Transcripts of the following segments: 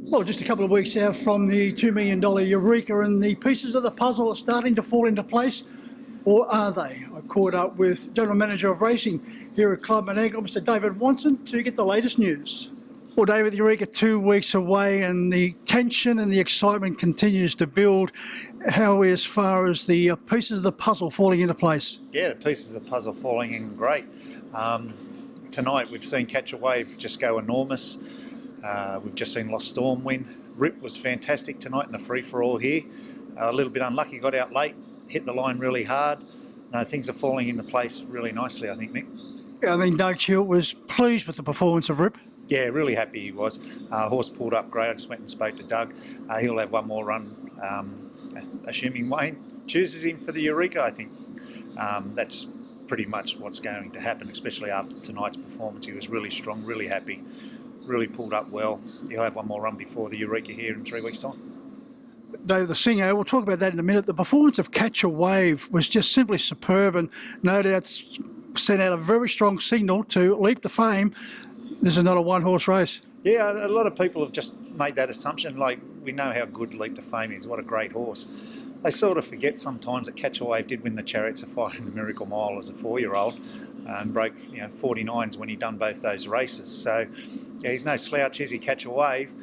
Well, just a couple of weeks out from the $2 million Eureka, and the pieces of the puzzle are starting to fall into place, or are they? I caught up with General Manager of Racing here at Club Menangle, Mr. David Wonson, to get the latest news. Well, David, the Eureka 2 weeks away, and the tension and the excitement continues to build. How are we as far as the pieces of the puzzle falling into place? Yeah, the pieces of the puzzle falling in great. Tonight we've seen Catch a Wave just go enormous. We've just seen Lost Storm win. Rip was fantastic tonight in the free-for-all here. A little bit unlucky, got out late, hit the line really hard. No, things are falling into place really nicely, I think, Mick. Yeah, I think Doug Hewitt was pleased with the performance of Rip. Yeah, really happy he was. Horse pulled up great. I just went and spoke to Doug. He'll have one more run, assuming Wayne chooses him for the Eureka, I think. That's pretty much what's going to happen, especially after tonight's performance. He was really strong, really happy, really pulled up well. He'll have one more run before the Eureka here in 3 weeks' time. Dave, the singer, we'll talk about that in a minute. The performance of Catch a Wave was just simply superb, and no doubt sent out a very strong signal to leap to fame. This is not a one-horse race. Yeah, a lot of people have just made that assumption. Like, we know how good Leap to Fame is, what a great horse. They sort of forget sometimes that Catch a Wave did win the Chariots of Fire in the Miracle Mile as a 4-year-old and broke 49s when he done both those races. So, yeah, he's no slouch, is he, Catch a Wave?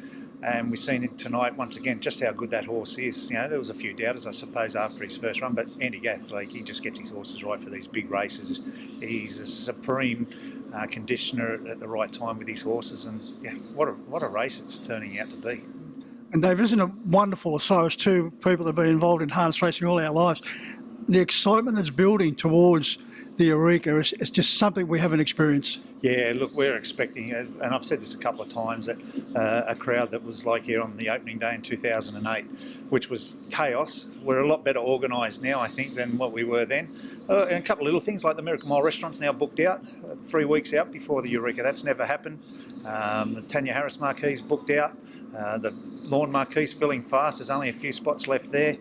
And we've seen it tonight once again just how good that horse is. There was a few doubters, I suppose, after his first run, but Andy Gath, he just gets his horses right for these big races. He's a supreme conditioner at the right time with his horses, and yeah, what a race it's turning out to be. And Dave, isn't it wonderful, as far as two people that have been involved in harness racing all our lives, the excitement that's building towards the Eureka is just something we haven't experienced. Yeah, look, we're expecting, and I've said this a couple of times, that a crowd that was like here on the opening day in 2008, which was chaos. We're a lot better organised now, I think, than what we were then. And a couple of little things like the Miracle Mile restaurant's now booked out 3 weeks out before the Eureka. That's never happened. The Tanya Harris marquee's booked out. The lawn marquee's filling fast. There's only a few spots left there.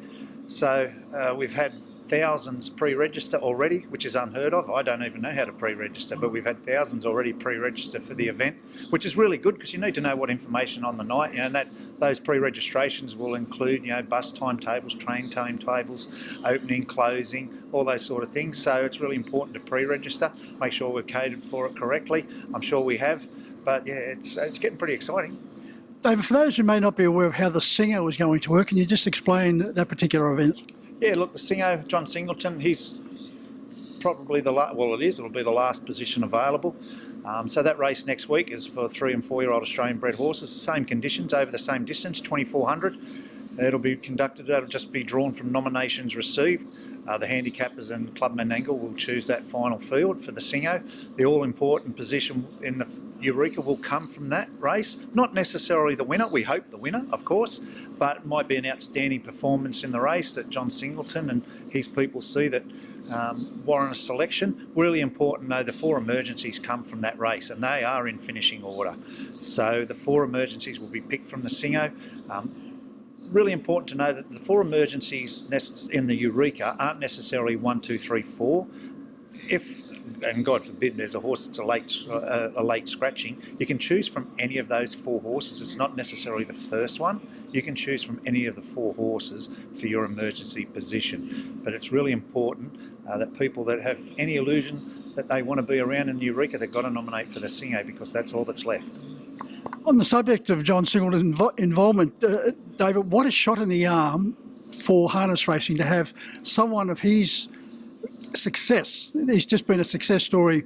So we've had thousands pre-register already, which is unheard of. I don't even know how to pre-register, but we've had thousands already pre-register for the event, which is really good because you need to know what information on the night, and that those pre-registrations will include, bus timetables, train timetables, opening, closing, all those sort of things. So it's really important to pre-register, make sure we've catered for it correctly. I'm sure we have, but yeah, it's getting pretty exciting. David, for those who may not be aware of how the Singer was going to work, can you just explain that particular event? Yeah, look, the Singer, John Singleton, he's probably it'll be the last position available. So that race next week is for 3 and 4-year-old Australian bred horses, the same conditions, over the same distance, 2,400. It'll be conducted, that'll just be drawn from nominations received. The handicappers and Club Menangle will choose that final field for the Singo. The all-important position in the Eureka will come from that race. Not necessarily the winner, we hope the winner, of course, but it might be an outstanding performance in the race that John Singleton and his people see that warrant a selection. Really important, though, the 4 emergencies come from that race, and they are in finishing order. So the 4 emergencies will be picked from the Singo. Really important to know that the 4 emergencies in the Eureka aren't necessarily 1, 2, 3, 4. If, and God forbid, there's a horse that's a late scratching, you can choose from any of those 4 horses. It's not necessarily the first one. You can choose from any of the 4 horses for your emergency position. But it's really important that people that have any illusion that they want to be around in the Eureka, they've got to nominate for the Singo, because that's all that's left. On the subject of John Singleton's involvement, David, what a shot in the arm for harness racing to have someone of his success. He's just been a success story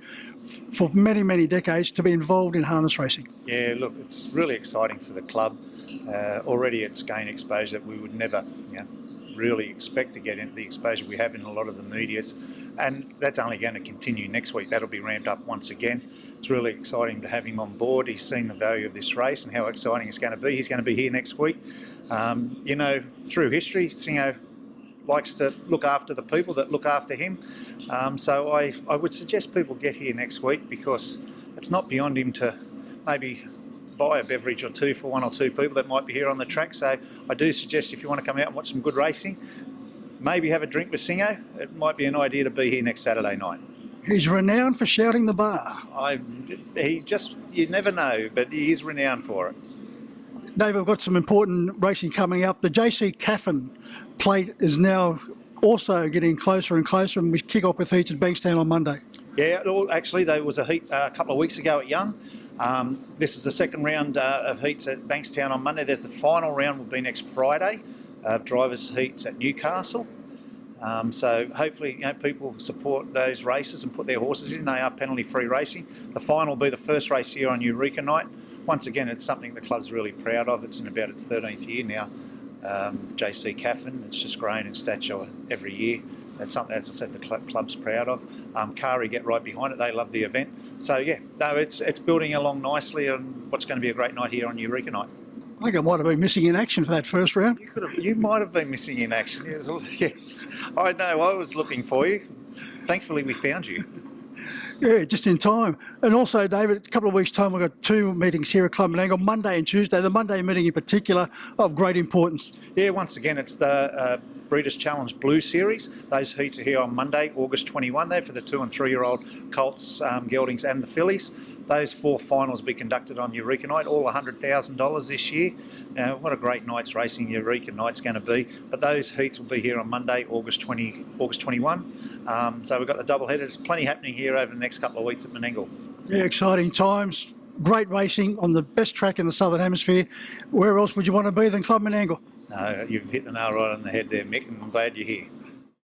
for many, many decades to be involved in harness racing. Yeah, look, it's really exciting for the club. Already it's gained exposure that we would never really expect to get into the exposure we have in a lot of the medias. And that's only going to continue next week. That'll be ramped up once again. It's really exciting to have him on board. He's seen the value of this race and how exciting it's going to be. He's going to be here next week. Through history, Singo likes to look after the people that look after him. So I would suggest people get here next week, because it's not beyond him to maybe buy a beverage or two for 1 or 2 people that might be here on the track. So I do suggest, if you want to come out and watch some good racing, maybe have a drink with Singo. It might be an idea to be here next Saturday night. He's renowned for shouting the bar. You never know, but he is renowned for it. Dave, I've got some important racing coming up. The JC Caffin plate is now also getting closer and closer, and we kick off with heats at Bankstown on Monday. Yeah, well, actually, there was a heat a couple of weeks ago at Young. This is the second round of heats at Bankstown on Monday. There's the final round will be next Friday of drivers' heats at Newcastle. So hopefully, people support those races and put their horses in. They are penalty-free racing. The final will be the first race here on Eureka Night. Once again, it's something the club's really proud of. It's in about its 13th year now. JC Caffin, it's just grown in stature every year. That's something, as I said, the club's proud of. Kari get right behind it. They love the event. So yeah, no, it's building along nicely, and what's going to be a great night here on Eureka Night. I think I might have been missing in action for that first round. You might have been missing in action. Yes, I know. I was looking for you. Thankfully, we found you. Yeah, just in time. And also, David, a couple of weeks' time, we've got two meetings here at Club Menangle, Monday and Tuesday. The Monday meeting in particular of great importance. Yeah, once again, it's the Breeders' Challenge Blue Series. Those heats are here on Monday, August 21 there for the 2 and 3 year old colts, geldings and the fillies. Those 4 finals will be conducted on Eureka Night, all $100,000 this year. What a great night's racing Eureka Night's going to be. But those heats will be here on Monday, August 21. So we've got the double headers. Plenty happening here over the next couple of weeks at Menangle. Yeah, exciting times. Great racing on the best track in the Southern Hemisphere. Where else would you want to be than Club Menangle? No, you've hit the nail right on the head there, Mick, and I'm glad you're here.